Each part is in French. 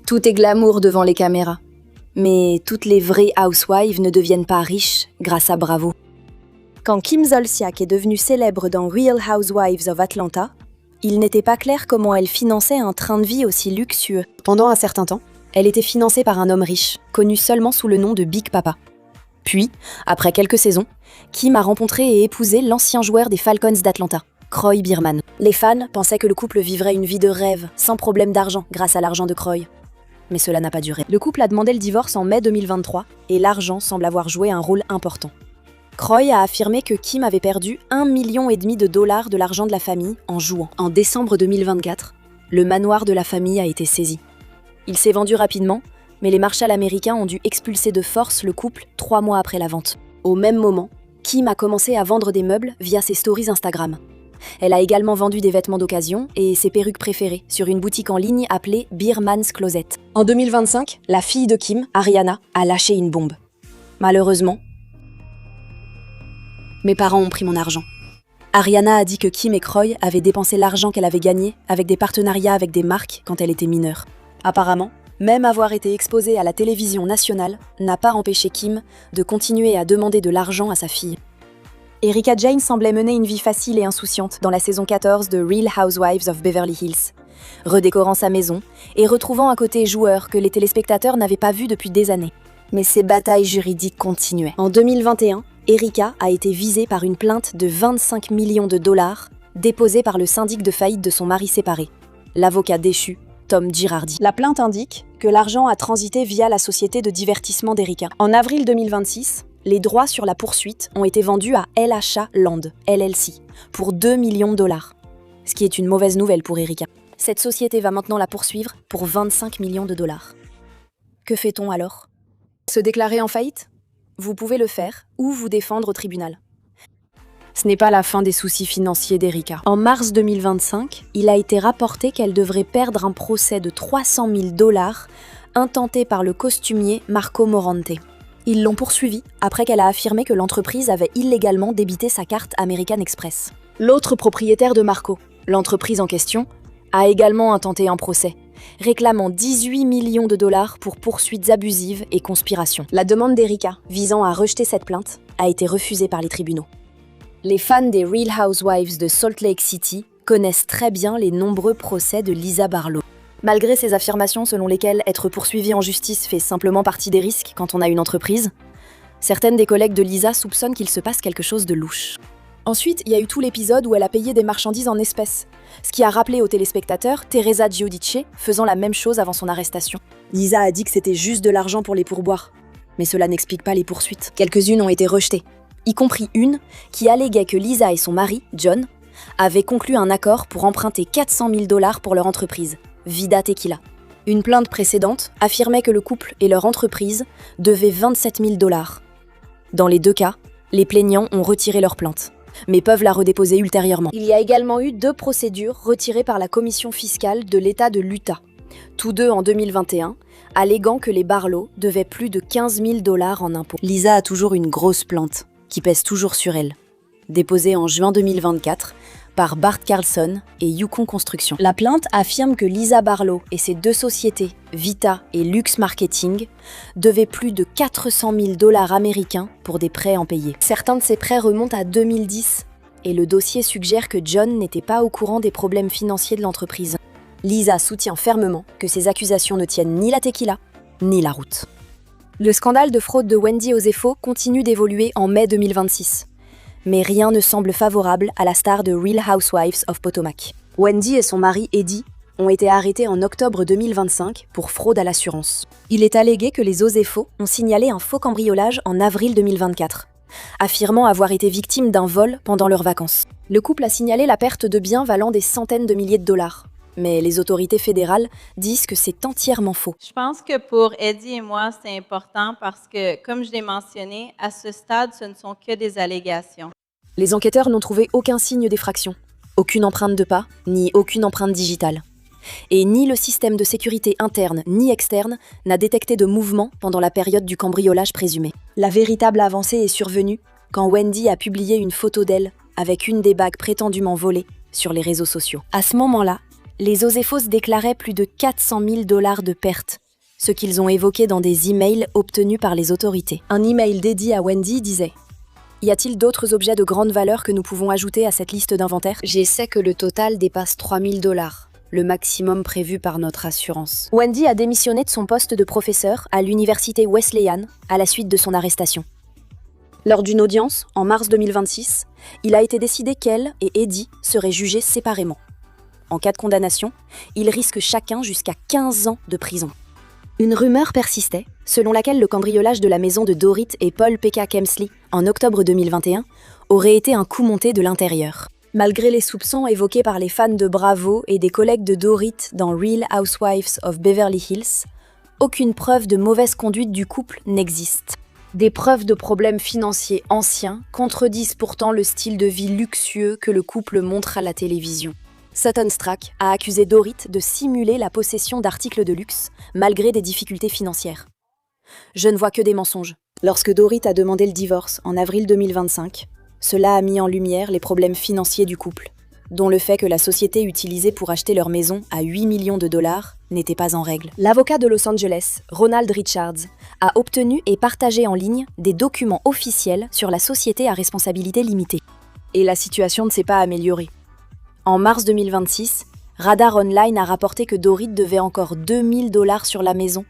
Tout est glamour devant les caméras. Mais toutes les vraies housewives ne deviennent pas riches grâce à Bravo. Quand Kim Zolciak est devenue célèbre dans Real Housewives of Atlanta, il n'était pas clair comment elle finançait un train de vie aussi luxueux. Pendant un certain temps, elle était financée par un homme riche, connu seulement sous le nom de Big Papa. Puis, après quelques saisons, Kim a rencontré et épousé l'ancien joueur des Falcons d'Atlanta, Kroy Biermann. Les fans pensaient que le couple vivrait une vie de rêve, sans problème d'argent, grâce à l'argent de Kroy. Mais cela n'a pas duré. Le couple a demandé le divorce en mai 2023, et l'argent semble avoir joué un rôle important. Kroy a affirmé que Kim avait perdu 1,5 million de l'argent de la famille en jouant. En décembre 2024, le manoir de la famille a été saisi. Il s'est vendu rapidement, mais les marshals américains ont dû expulser de force le couple 3 mois après la vente. Au même moment, Kim a commencé à vendre des meubles via ses stories Instagram. Elle a également vendu des vêtements d'occasion et ses perruques préférées sur une boutique en ligne appelée Biermann's Closet. En 2025, la fille de Kim, Ariana, a lâché une bombe. Malheureusement, mes parents ont pris mon argent. Ariana a dit que Kim et Kroy avaient dépensé l'argent qu'elle avait gagné avec des partenariats avec des marques quand elle était mineure. Apparemment, même avoir été exposée à la télévision nationale n'a pas empêché Kim de continuer à demander de l'argent à sa fille. Erika Jayne semblait mener une vie facile et insouciante dans la saison 14 de Real Housewives of Beverly Hills, redécorant sa maison et retrouvant un côté joueur que les téléspectateurs n'avaient pas vu depuis des années. Mais ces batailles juridiques continuaient. En 2021, Erika a été visée par une plainte de 25 millions de dollars déposée par le syndic de faillite de son mari séparé, l'avocat déchu Tom Girardi. La plainte indique que l'argent a transité via la société de divertissement d'Erika. En avril 2026, les droits sur la poursuite ont été vendus à LHA Land, LLC, pour 2 millions de dollars, ce qui est une mauvaise nouvelle pour Erika. Cette société va maintenant la poursuivre pour 25 millions de dollars. Que fait-on alors? Se déclarer en faillite? Vous pouvez le faire ou vous défendre au tribunal. Ce n'est pas la fin des soucis financiers d'Erika. En mars 2025, il a été rapporté qu'elle devrait perdre un procès de 300 000 dollars intenté par le costumier Marco Morante. Ils l'ont poursuivie après qu'elle a affirmé que l'entreprise avait illégalement débité sa carte American Express. L'autre propriétaire de Marco, l'entreprise en question, a également intenté un procès, réclamant 18 millions de dollars pour poursuites abusives et conspiration. La demande d'Erika, visant à rejeter cette plainte, a été refusée par les tribunaux. Les fans des Real Housewives de Salt Lake City connaissent très bien les nombreux procès de Lisa Barlow. Malgré ses affirmations selon lesquelles être poursuivi en justice fait simplement partie des risques quand on a une entreprise, certaines des collègues de Lisa soupçonnent qu'il se passe quelque chose de louche. Ensuite, il y a eu tout l'épisode où elle a payé des marchandises en espèces, ce qui a rappelé aux téléspectateurs Teresa Giudice faisant la même chose avant son arrestation. Lisa a dit que c'était juste de l'argent pour les pourboires, mais cela n'explique pas les poursuites. Quelques-unes ont été rejetées, y compris une qui alléguait que Lisa et son mari, John, avaient conclu un accord pour emprunter 400 000 dollars pour leur entreprise, Vida Tequila. Une plainte précédente affirmait que le couple et leur entreprise devaient 27 000 dollars. Dans les deux cas, les plaignants ont retiré leur plainte, mais peuvent la redéposer ultérieurement. Il y a également eu 2 procédures retirées par la commission fiscale de l'État de l'Utah, tous deux en 2021, alléguant que les Barlow devaient plus de 15 000 dollars en impôts. Lisa a toujours une grosse plainte, qui pèse toujours sur elle, déposée en juin 2024 par Bart Carlson et Yukon Construction. La plainte affirme que Lisa Barlow et ses 2 sociétés, Vita et Lux Marketing, devaient plus de 400 000 dollars américains pour des prêts impayés. Certains de ces prêts remontent à 2010 et le dossier suggère que John n'était pas au courant des problèmes financiers de l'entreprise. Lisa soutient fermement que ces accusations ne tiennent ni la tequila, ni la route. Le scandale de fraude de Wendy Osefo continue d'évoluer en mai 2026. Mais rien ne semble favorable à la star de Real Housewives of Potomac. Wendy et son mari Eddie ont été arrêtés en octobre 2025 pour fraude à l'assurance. Il est allégué que les Osefo ont signalé un faux cambriolage en avril 2024, affirmant avoir été victimes d'un vol pendant leurs vacances. Le couple a signalé la perte de biens valant des centaines de milliers de dollars. Mais les autorités fédérales disent que c'est entièrement faux. Je pense que pour Eddie et moi, c'est important parce que, comme je l'ai mentionné, à ce stade, ce ne sont que des allégations. Les enquêteurs n'ont trouvé aucun signe d'effraction, aucune empreinte de pas, ni aucune empreinte digitale. Et ni le système de sécurité interne ni externe n'a détecté de mouvement pendant la période du cambriolage présumé. La véritable avancée est survenue quand Wendy a publié une photo d'elle avec une des bagues prétendument volées sur les réseaux sociaux. À ce moment-là, Les Osefos déclaraient plus de 400 000 $ de pertes, ce qu'ils ont évoqué dans des emails obtenus par les autorités. Un email dédié à Wendy disait « Y a-t-il d'autres objets de grande valeur que nous pouvons ajouter à cette liste d'inventaire ? J'essaie que le total dépasse 3 000 $, le maximum prévu par notre assurance. » Wendy a démissionné de son poste de professeur à l'université Wesleyan à la suite de son arrestation. Lors d'une audience, en mars 2026, il a été décidé qu'elle et Eddie seraient jugés séparément. En cas de condamnation, ils risquent chacun jusqu'à 15 ans de prison. Une rumeur persistait, selon laquelle le cambriolage de la maison de Dorit et Paul Pekka Kemsley en octobre 2021 aurait été un coup monté de l'intérieur. Malgré les soupçons évoqués par les fans de Bravo et des collègues de Dorit dans Real Housewives of Beverly Hills, aucune preuve de mauvaise conduite du couple n'existe. Des preuves de problèmes financiers anciens contredisent pourtant le style de vie luxueux que le couple montre à la télévision. Sutton Stracke a accusé Dorit de simuler la possession d'articles de luxe, malgré des difficultés financières. Je ne vois que des mensonges. Lorsque Dorit a demandé le divorce en avril 2025, cela a mis en lumière les problèmes financiers du couple, dont le fait que la société utilisée pour acheter leur maison à 8 millions de $, n'était pas en règle. L'avocat de Los Angeles, Ronald Richards, a obtenu et partagé en ligne des documents officiels sur la société à responsabilité limitée. Et la situation ne s'est pas améliorée. En mars 2026, Radar Online a rapporté que Dorit devait encore 2 000 $ sur la maison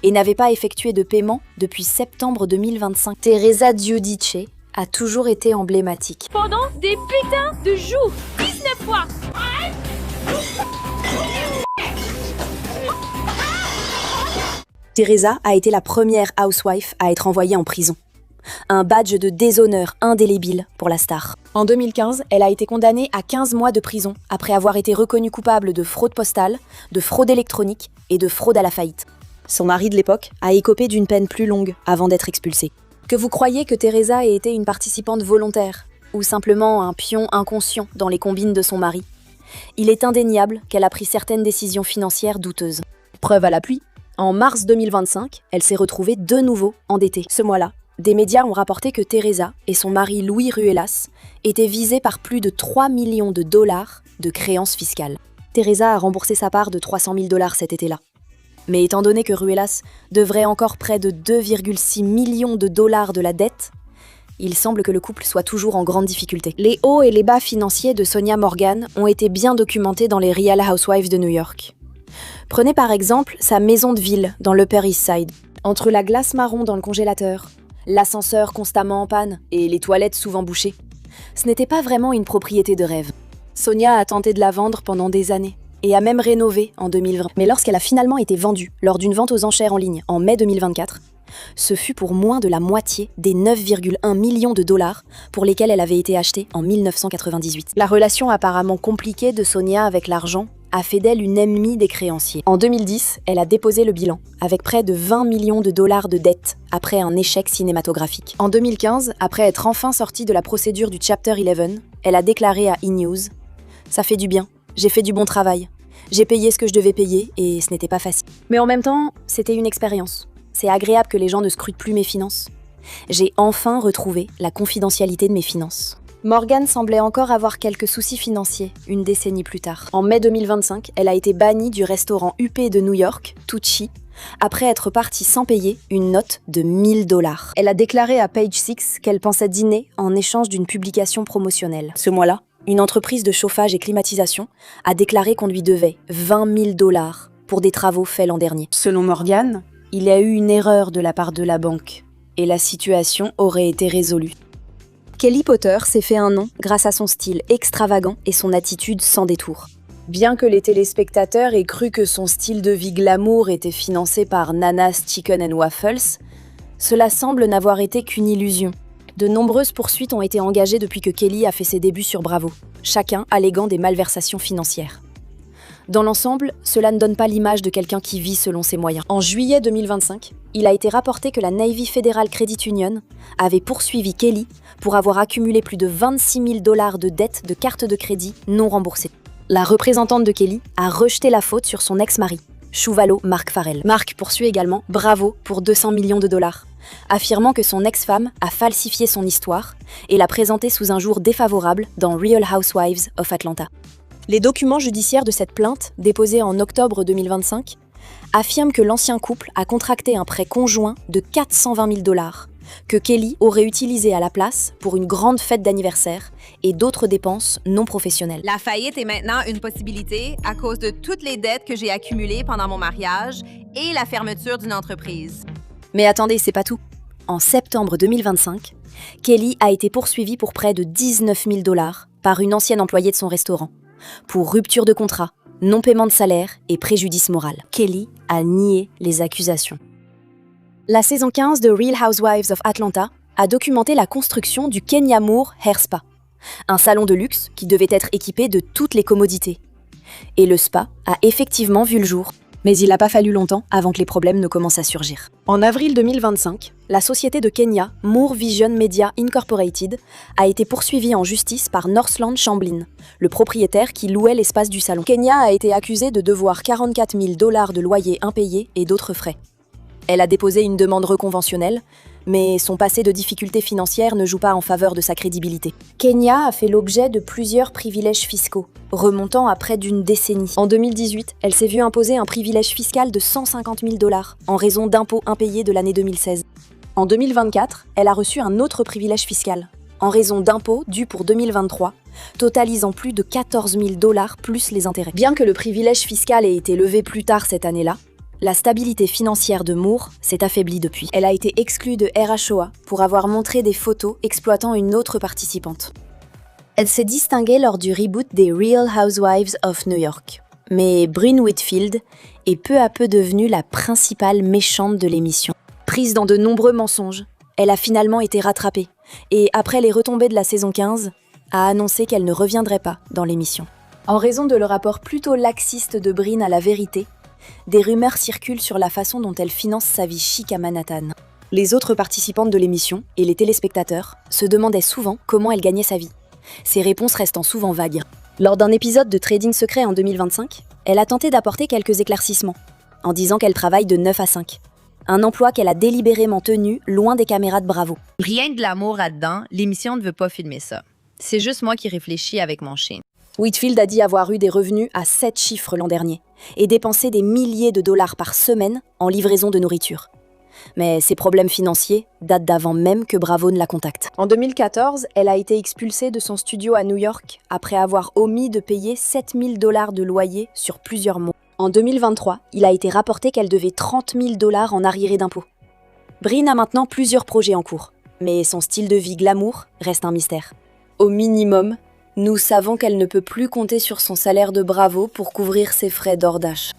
et n'avait pas effectué de paiement depuis septembre 2025. Teresa Giudice a toujours été emblématique. Pendant des putains de jours, 19 fois. Teresa a été la première housewife à être envoyée en prison. Un badge de déshonneur indélébile pour la star. En 2015, elle a été condamnée à 15 mois de prison après avoir été reconnue coupable de fraude postale, de fraude électronique et de fraude à la faillite. Son mari de l'époque a écopé d'une peine plus longue avant d'être expulsé. Que vous croyez que Teresa ait été une participante volontaire ou simplement un pion inconscient dans les combines de son mari, il est indéniable qu'elle a pris certaines décisions financières douteuses. Preuve à l'appui, en mars 2025, elle s'est retrouvée de nouveau endettée. Ce mois-là, des médias ont rapporté que Teresa et son mari Louis Ruelas étaient visés par plus de 3 millions de $ de créances fiscales. Teresa a remboursé sa part de 300 000 $ cet été-là. Mais étant donné que Ruelas devrait encore près de 2,6 millions de $ de la dette, il semble que le couple soit toujours en grande difficulté. Les hauts et les bas financiers de Sonja Morgan ont été bien documentés dans les Real Housewives de New York. Prenez par exemple sa maison de ville dans l'Upper East Side. Entre la glace marron dans le congélateur, l'ascenseur constamment en panne et les toilettes souvent bouchées, ce n'était pas vraiment une propriété de rêve. Sonja a tenté de la vendre pendant des années et a même rénové en 2020. Mais lorsqu'elle a finalement été vendue lors d'une vente aux enchères en ligne en mai 2024, ce fut pour moins de la moitié des 9,1 millions de $ pour lesquels elle avait été achetée en 1998. La relation apparemment compliquée de Sonja avec l'argent a fait d'elle une ennemie des créanciers. En 2010, elle a déposé le bilan, avec près de 20 millions de $ de dettes après un échec cinématographique. En 2015, après être enfin sortie de la procédure du Chapter 11, elle a déclaré à E! « Ça fait du bien, j'ai fait du bon travail. J'ai payé ce que je devais payer et ce n'était pas facile. Mais en même temps, c'était une expérience. C'est agréable que les gens ne scrutent plus mes finances. J'ai enfin retrouvé la confidentialité de mes finances. » Morgan semblait encore avoir quelques soucis financiers une décennie plus tard. En mai 2025, elle a été bannie du restaurant huppé de New York, Tucci, après être partie sans payer une note de 1 000 $. Elle a déclaré à Page Six qu'elle pensait dîner en échange d'une publication promotionnelle. Ce mois-là, une entreprise de chauffage et climatisation a déclaré qu'on lui devait 20 000 $ pour des travaux faits l'an dernier. Selon Morgan, il y a eu une erreur de la part de la banque et la situation aurait été résolue. Kelly Potter s'est fait un nom grâce à son style extravagant et son attitude sans détour. Bien que les téléspectateurs aient cru que son style de vie glamour était financé par Nana's Chicken and Waffles, cela semble n'avoir été qu'une illusion. De nombreuses poursuites ont été engagées depuis que Kelly a fait ses débuts sur Bravo, chacun alléguant des malversations financières. Dans l'ensemble, cela ne donne pas l'image de quelqu'un qui vit selon ses moyens. En juillet 2025, il a été rapporté que la Navy Federal Credit Union avait poursuivi Kelly pour avoir accumulé plus de 26 000 $ de dettes de cartes de crédit non remboursées. La représentante de Kelly a rejeté la faute sur son ex-mari, Chuvalo Mark Farrell. Mark poursuit également Bravo pour 200 millions de $, affirmant que son ex-femme a falsifié son histoire et l'a présentée sous un jour défavorable dans Real Housewives of Atlanta. Les documents judiciaires de cette plainte, déposée en octobre 2025, affirment que l'ancien couple a contracté un prêt conjoint de 420 000 $, que Kelly aurait utilisé à la place pour une grande fête d'anniversaire et d'autres dépenses non professionnelles. La faillite est maintenant une possibilité à cause de toutes les dettes que j'ai accumulées pendant mon mariage et la fermeture d'une entreprise. Mais attendez, c'est pas tout. En septembre 2025, Kelly a été poursuivie pour près de 19 000 $ par une ancienne employée de son restaurant, pour rupture de contrat, non-paiement de salaire et préjudice moral. Kelly a nié les accusations. La saison 15 de Real Housewives of Atlanta a documenté la construction du Kenya Moore Hair Spa, un salon de luxe qui devait être équipé de toutes les commodités. Et le spa a effectivement vu le jour. Mais il n'a pas fallu longtemps avant que les problèmes ne commencent à surgir. En avril 2025, la société de Kenya, Moore Vision Media Incorporated, a été poursuivie en justice par Northland Chamblin, le propriétaire qui louait l'espace du salon. Kenya a été accusée de devoir 44 000 $ de loyer impayé et d'autres frais. Elle a déposé une demande reconventionnelle, mais son passé de difficultés financières ne joue pas en faveur de sa crédibilité. Kenya a fait l'objet de plusieurs privilèges fiscaux, remontant à près d'une décennie. En 2018, elle s'est vue imposer un privilège fiscal de 150 000 $ en raison d'impôts impayés de l'année 2016. En 2024, elle a reçu un autre privilège fiscal, en raison d'impôts dus pour 2023, totalisant plus de 14 000 $ plus les intérêts. Bien que le privilège fiscal ait été levé plus tard cette année-là, la stabilité financière de Moore s'est affaiblie depuis. Elle a été exclue de RHOA pour avoir montré des photos exploitant une autre participante. Elle s'est distinguée lors du reboot des Real Housewives of New York. Mais Brynn Whitfield est peu à peu devenue la principale méchante de l'émission. Prise dans de nombreux mensonges, elle a finalement été rattrapée et, après les retombées de la saison 15, a annoncé qu'elle ne reviendrait pas dans l'émission. En raison de le rapport plutôt laxiste de Brynn à la vérité, des rumeurs circulent sur la façon dont elle finance sa vie chic à Manhattan. Les autres participantes de l'émission et les téléspectateurs se demandaient souvent comment elle gagnait sa vie. Ses réponses restant souvent vagues. Lors d'un épisode de Trading Secret en 2025, elle a tenté d'apporter quelques éclaircissements, en disant qu'elle travaille de 9 à 5. Un emploi qu'elle a délibérément tenu loin des caméras de Bravo. Rien de l'amour là-dedans, l'émission ne veut pas filmer ça. C'est juste moi qui réfléchis avec mon chien. Whitfield a dit avoir eu des revenus à 7 chiffres l'an dernier et dépensé des milliers de dollars par semaine en livraison de nourriture. Mais ses problèmes financiers datent d'avant même que Bravo ne la contacte. En 2014, elle a été expulsée de son studio à New York après avoir omis de payer 7 000 $ de loyer sur plusieurs mois. En 2023, il a été rapporté qu'elle devait 30 000 $ en arriérés d'impôts. Brynn a maintenant plusieurs projets en cours, mais son style de vie glamour reste un mystère. Au minimum, nous savons qu'elle ne peut plus compter sur son salaire de Bravo pour couvrir ses frais d'hors d'âge.